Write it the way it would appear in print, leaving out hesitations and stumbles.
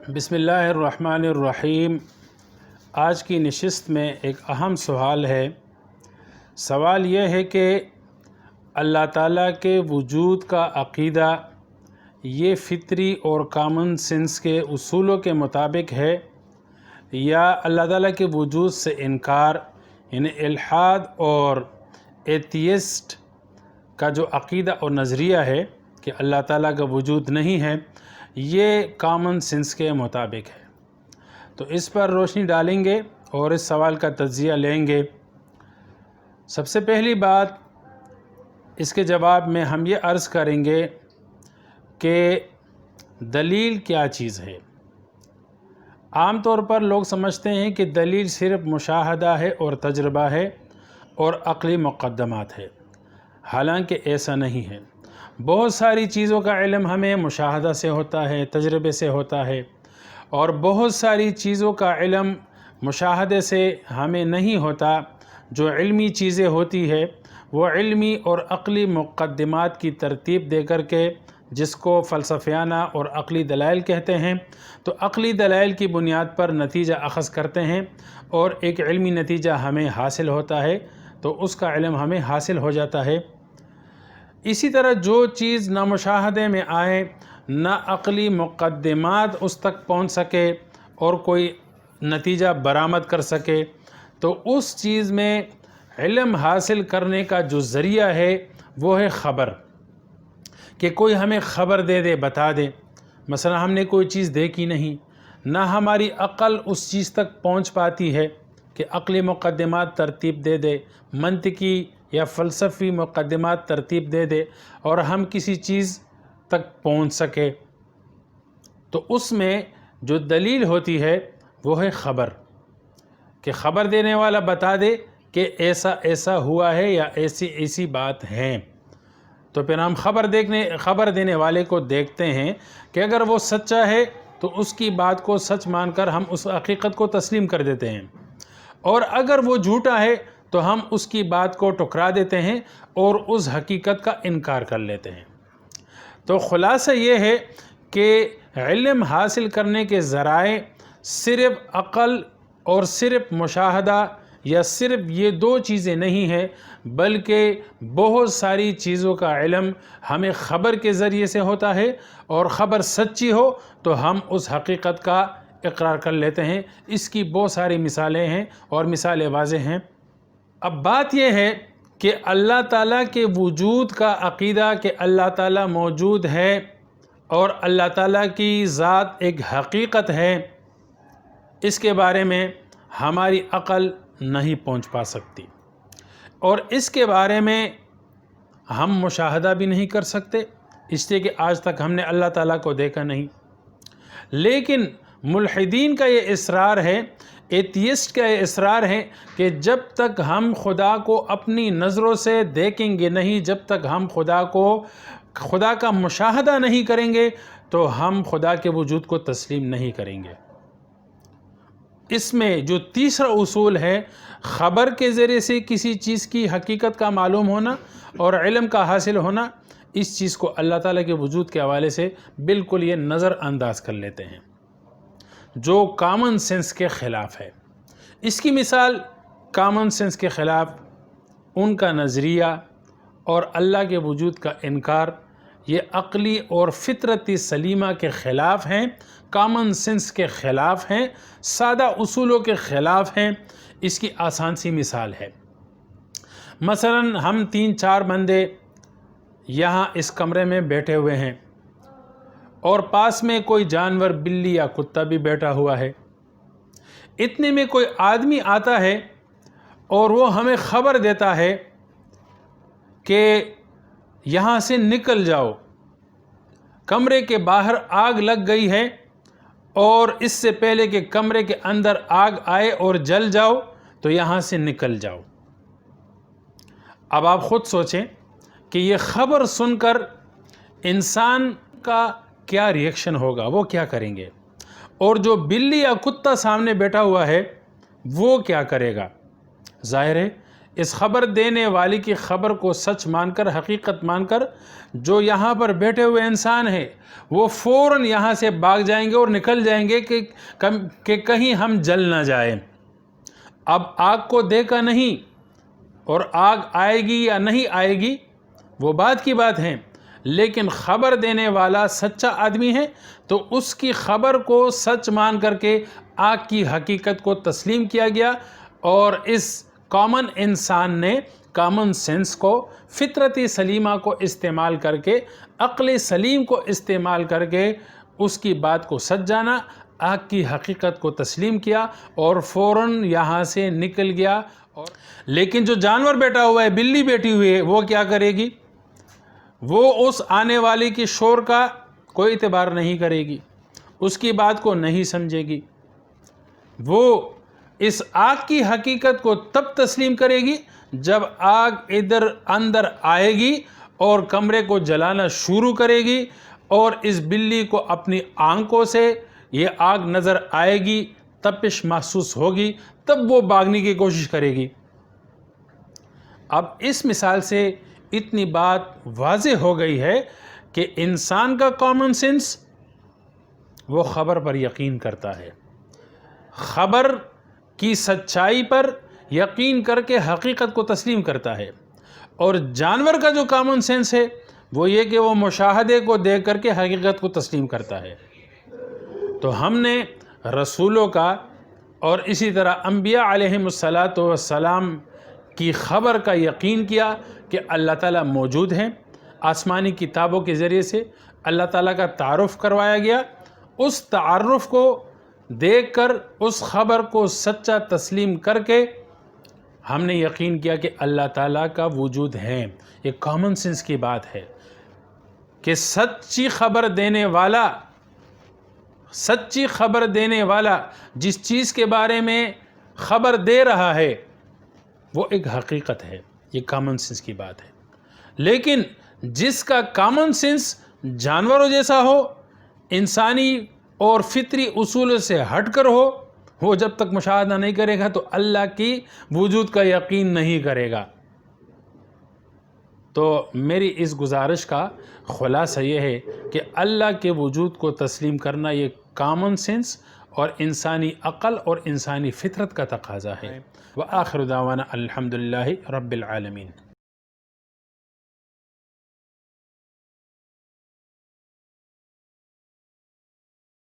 بسم اللہ الرحمن الرحیم۔ آج کی نشست میں ایک اہم سوال ہے۔ سوال یہ ہے کہ اللہ تعالیٰ کے وجود کا عقیدہ یہ فطری اور کامن سینس کے اصولوں کے مطابق ہے یا اللہ تعالیٰ کے وجود سے انکار یعنی الحاد اور ایتھیسٹ کا جو عقیدہ اور نظریہ ہے کہ اللہ تعالیٰ کا وجود نہیں ہے، یہ کامن سینس کے مطابق ہے۔ تو اس پر روشنی ڈالیں گے اور اس سوال کا تجزیہ لیں گے۔ سب سے پہلی بات اس کے جواب میں ہم یہ عرض کریں گے کہ دلیل کیا چیز ہے۔ عام طور پر لوگ سمجھتے ہیں کہ دلیل صرف مشاہدہ ہے اور تجربہ ہے اور عقلی مقدمات ہے، حالانکہ ایسا نہیں ہے۔ بہت ساری چیزوں کا علم ہمیں مشاہدہ سے ہوتا ہے، تجربے سے ہوتا ہے، اور بہت ساری چیزوں کا علم مشاہدے سے ہمیں نہیں ہوتا۔ جو علمی چیزیں ہوتی ہے وہ علمی اور عقلی مقدمات کی ترتیب دے کر کے، جس کو فلسفیانہ اور عقلی دلائل کہتے ہیں، تو عقلی دلائل کی بنیاد پر نتیجہ اخذ کرتے ہیں اور ایک علمی نتیجہ ہمیں حاصل ہوتا ہے، تو اس کا علم ہمیں حاصل ہو جاتا ہے۔ اسی طرح جو چیز نہ مشاہدے میں آئے، نہ عقلی مقدمات اس تک پہنچ سکے اور کوئی نتیجہ برآمد کر سکے، تو اس چیز میں علم حاصل کرنے کا جو ذریعہ ہے وہ ہے خبر، کہ کوئی ہمیں خبر دے دے، بتا دے۔ مثلا ہم نے کوئی چیز دیکھی نہیں، نہ ہماری عقل اس چیز تک پہنچ پاتی ہے کہ عقلی مقدمات ترتیب دے دے، منطقی یا فلسفی مقدمات ترتیب دے دے اور ہم کسی چیز تک پہنچ سکے، تو اس میں جو دلیل ہوتی ہے وہ ہے خبر، کہ خبر دینے والا بتا دے کہ ایسا ایسا ہوا ہے یا ایسی ایسی بات ہے۔ تو پھر ہم خبر دینے والے کو دیکھتے ہیں کہ اگر وہ سچا ہے تو اس کی بات کو سچ مان کر ہم اس حقیقت کو تسلیم کر دیتے ہیں، اور اگر وہ جھوٹا ہے تو ہم اس کی بات کو ٹکرا دیتے ہیں اور اس حقیقت کا انکار کر لیتے ہیں۔ تو خلاصہ یہ ہے کہ علم حاصل کرنے کے ذرائع صرف عقل اور صرف مشاہدہ یا صرف یہ دو چیزیں نہیں ہیں، بلکہ بہت ساری چیزوں کا علم ہمیں خبر کے ذریعے سے ہوتا ہے، اور خبر سچی ہو تو ہم اس حقیقت کا اقرار کر لیتے ہیں۔ اس کی بہت ساری مثالیں ہیں اور مثالیں واضح ہیں۔ اب بات یہ ہے کہ اللہ تعالیٰ کے وجود کا عقیدہ کہ اللہ تعالیٰ موجود ہے اور اللہ تعالیٰ کی ذات ایک حقیقت ہے، اس کے بارے میں ہماری عقل نہیں پہنچ پا سکتی، اور اس کے بارے میں ہم مشاہدہ بھی نہیں کر سکتے، اس لیے کہ آج تک ہم نے اللہ تعالیٰ کو دیکھا نہیں۔ لیکن ملحدین کا یہ اصرار ہے، ایتھیسٹ کا یہ اصرار ہے کہ جب تک ہم خدا کو اپنی نظروں سے دیکھیں گے نہیں، جب تک ہم خدا کا مشاہدہ نہیں کریں گے تو ہم خدا کے وجود کو تسلیم نہیں کریں گے۔ اس میں جو تیسرا اصول ہے، خبر کے ذریعے سے کسی چیز کی حقیقت کا معلوم ہونا اور علم کا حاصل ہونا، اس چیز کو اللہ تعالیٰ کے وجود کے حوالے سے بالکل یہ نظر انداز کر لیتے ہیں، جو کامن سینس کے خلاف ہے۔ اس کی مثال کامن سینس کے خلاف ان کا نظریہ اور اللہ کے وجود کا انکار، یہ عقلی اور فطرتی سلیمہ کے خلاف ہیں، کامن سینس کے خلاف ہیں، سادہ اصولوں کے خلاف ہیں۔ اس کی آسان سی مثال ہے، مثلا ہم 3-4 بندے یہاں اس کمرے میں بیٹھے ہوئے ہیں اور پاس میں کوئی جانور، بلی یا کتا بھی بیٹھا ہوا ہے۔ اتنے میں کوئی آدمی آتا ہے اور وہ ہمیں خبر دیتا ہے کہ یہاں سے نکل جاؤ، کمرے کے باہر آگ لگ گئی ہے، اور اس سے پہلے کہ کمرے کے اندر آگ آئے اور جل جاؤ تو یہاں سے نکل جاؤ۔ اب آپ خود سوچیں کہ یہ خبر سن کر انسان کا کیا ری ایکشن ہوگا، وہ کیا کریں گے، اور جو بلی یا کتا سامنے بیٹھا ہوا ہے وہ کیا کرے گا؟ ظاہر ہے اس خبر دینے والی کی خبر کو سچ مان کر، حقیقت مان کر جو یہاں پر بیٹھے ہوئے انسان ہیں وہ فوراً یہاں سے بھاگ جائیں گے اور نکل جائیں گے کہ کہیں ہم جل نہ جائیں۔ اب آگ کو دیکھا نہیں، اور آگ آئے گی یا نہیں آئے گی وہ بات کی بات ہے، لیکن خبر دینے والا سچا آدمی ہے تو اس کی خبر کو سچ مان کر کے آگ کی حقیقت کو تسلیم کیا گیا، اور اس کامن انسان نے کامن سینس کو، فطرتی سلیمہ کو استعمال کر کے، عقل سلیم کو استعمال کر کے اس کی بات کو سچ جانا، آگ کی حقیقت کو تسلیم کیا اور فوراً یہاں سے نکل گیا۔ لیکن جو جانور بیٹھا ہوا ہے، بلی بیٹھی ہوئی ہے، وہ کیا کرے گی؟ وہ اس آنے والی کی شور کا کوئی اعتبار نہیں کرے گی، اس کی بات کو نہیں سمجھے گی۔ وہ اس آگ کی حقیقت کو تب تسلیم کرے گی جب آگ ادھر اندر آئے گی اور کمرے کو جلانا شروع کرے گی، اور اس بلی کو اپنی آنکھوں سے یہ آگ نظر آئے گی، تپش محسوس ہوگی، تب وہ بھاگنے کی کوشش کرے گی۔ اب اس مثال سے اتنی بات واضح ہو گئی ہے کہ انسان کا کامن سینس وہ خبر پر یقین کرتا ہے، خبر کی سچائی پر یقین کر کے حقیقت کو تسلیم کرتا ہے، اور جانور کا جو کامن سینس ہے وہ یہ کہ وہ مشاہدے کو دیکھ کر کے حقیقت کو تسلیم کرتا ہے۔ تو ہم نے رسولوں کا اور اسی طرح انبیاء علیہم السلام کی خبر کا یقین کیا کہ اللہ تعالیٰ موجود ہیں، آسمانی کتابوں کے ذریعے سے اللہ تعالیٰ کا تعارف کروایا گیا، اس تعارف کو دیکھ کر اس خبر کو سچا تسلیم کر کے ہم نے یقین کیا کہ اللہ تعالیٰ کا وجود ہے۔ یہ کامن سینس کی بات ہے کہ سچی خبر دینے والا جس چیز کے بارے میں خبر دے رہا ہے وہ ایک حقیقت ہے، یہ کامن سینس کی بات ہے۔ لیکن جس کا کامن سینس جانوروں جیسا ہو، انسانی اور فطری اصول سے ہٹ کر ہو، وہ جب تک مشاہدہ نہیں کرے گا تو اللہ کی وجود کا یقین نہیں کرے گا۔ تو میری اس گزارش کا خلاصہ یہ ہے کہ اللہ کے وجود کو تسلیم کرنا یہ کامن سینس اور انسانی عقل اور انسانی فطرت کا تقاضا ہے۔ وآخر دعوانا الحمدللہ رب العالمین۔